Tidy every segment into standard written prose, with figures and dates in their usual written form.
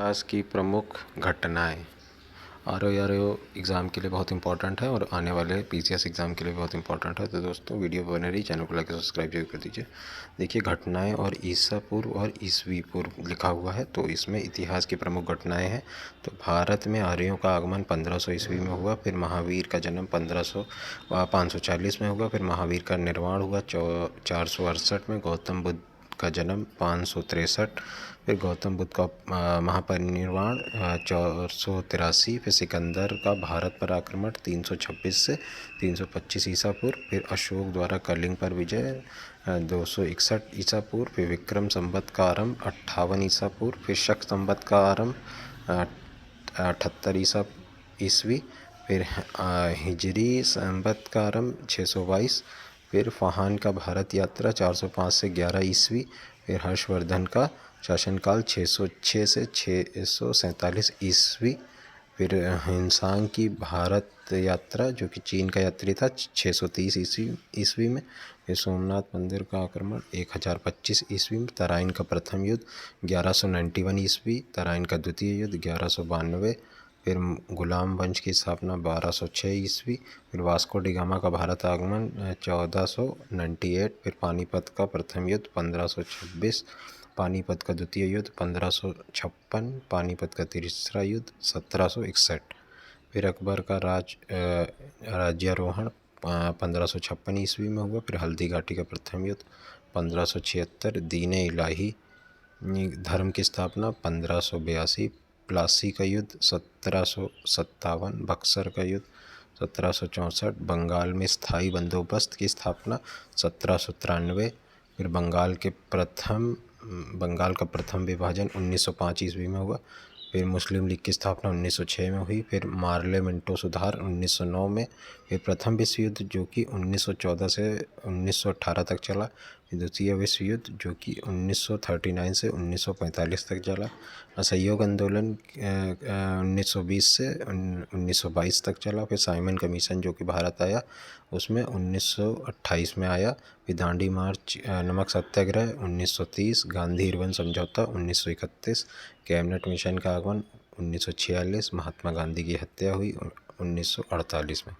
इतिहास की प्रमुख घटनाएं आर.ओ. एग्ज़ाम के लिए बहुत इंपॉर्टेंट है और आने वाले पीसीएस एग्ज़ाम के लिए बहुत इंपॉर्टेंट है। तो दोस्तों वीडियो बने रही, चैनल को लाइक सब्सक्राइब जरूर कर दीजिए। देखिए घटनाएं और ईसा पूर्व और ईसवी पूर्व लिखा हुआ है, तो इसमें इतिहास की प्रमुख घटनाएं हैं। तो भारत में आर्यों का आगमन 1500 ईस्वी में हुआ। फिर महावीर का जन्म 540 में हुआ। फिर महावीर का निर्माण हुआ 468 में। गौतम बुद्ध का जन्म 563। फिर गौतम बुद्ध का महापरिनिर्वाण 483। फिर सिकंदर का भारत पर आक्रमण 326 से 325 ईसा पूर्व। फिर अशोक द्वारा कलिंग पर विजय 261 ईसा पूर्व। फिर विक्रम संवत का आरंभ 58 ईसा पूर्व। फिर शक संवत का आरंभ 78 ईस्वी। फिर हिजरी संवत का आरंभ 622। फिर फाहान का भारत यात्रा 405 से 11 ईस्वी। फिर हर्षवर्धन का शासनकाल 606 से 647 ईस्वी। फिर हिमसांग की भारत यात्रा जो कि चीन का यात्री था 630 ईस्वी में। फिर सोमनाथ मंदिर का आक्रमण 1025 ईस्वी में। तराइन का प्रथम युद्ध 1191 ईस्वी। तराइन का द्वितीय युद्ध 1192। फिर गुलाम वंश की स्थापना 1206 ईस्वी। फिर वास्को डी गामा का भारत आगमन 1498। फिर पानीपत का प्रथम युद्ध 1526। पानीपत का द्वितीय युद्ध 1556। पानीपत का तीसरा युद्ध 1761। फिर अकबर का राज्यारोहण 1556 ईस्वी में हुआ। फिर हल्दी घाटी का प्रथम युद्ध 1576। दीन इलाही धर्म की स्थापना 1582। प्लासी का युद्ध 1757। बक्सर का युद्ध 1764। बंगाल में स्थायी बंदोबस्त की स्थापना 1793। फिर बंगाल का प्रथम विभाजन 1905 ईस्वी में हुआ। फिर मुस्लिम लीग की स्थापना 1906 में हुई। फिर मार्ले मिंटो सुधार 1909 में। फिर प्रथम विश्व युद्ध जो कि 1914 से 1918 तक चला। द्वितीय विश्व युद्ध जो कि 1939 से 1945 तक चला। असहयोग आंदोलन 1920 से 1922 तक चला। फिर साइमन कमीशन जो कि भारत आया उसमें 1928 में आया। फिर दांडी मार्च नमक सत्याग्रह 1930। गांधी इरविन समझौता 1931। कैबिनेट मिशन का आगमन 1946। महात्मा गांधी की हत्या हुई 1948 में।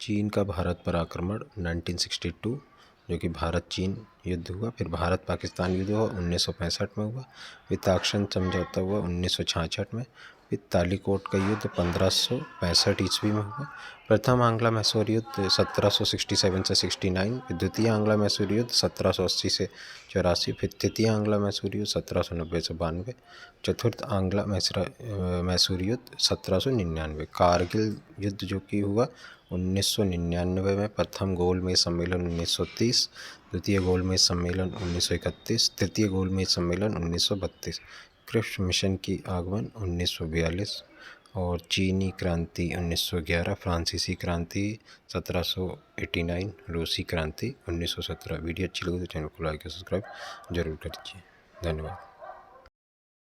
चीन का भारत पर आक्रमण 1962 जो कि भारत चीन युद्ध हुआ। फिर भारत पाकिस्तान युद्ध हुआ 1965 में हुआ। फिर ताक्शन समझौता हुआ 1966 में। फिर तालीकोट का युद्ध 1565 ईस्वी में हुआ। प्रथम आंग्ला मैसूर युद्ध 1767 से 69। फिर द्वितीय आंग्ला मैसूर युद्ध 1780 से 84। फिर तृतीय आंग्ला मैसूर युद्ध 1790 से 92। चतुर्थ आंग्ला मैसूर युद्ध 1799। कारगिल युद्ध जो कि हुआ 1999 में। प्रथम गोलमेज सम्मेलन 1930। द्वितीय गोलमेज सम्मेलन 1931। तृतीय गोलमेज सम्मेलन 1932। क्रिप्स मिशन की आगमन 1942 और चीनी क्रांति 1911। फ्रांसीसी क्रांति 1789। रूसी क्रांति 1917। वीडियो अच्छी लगी तो चैनल को लाइक और सब्सक्राइब जरूर कर दीजिए। धन्यवाद।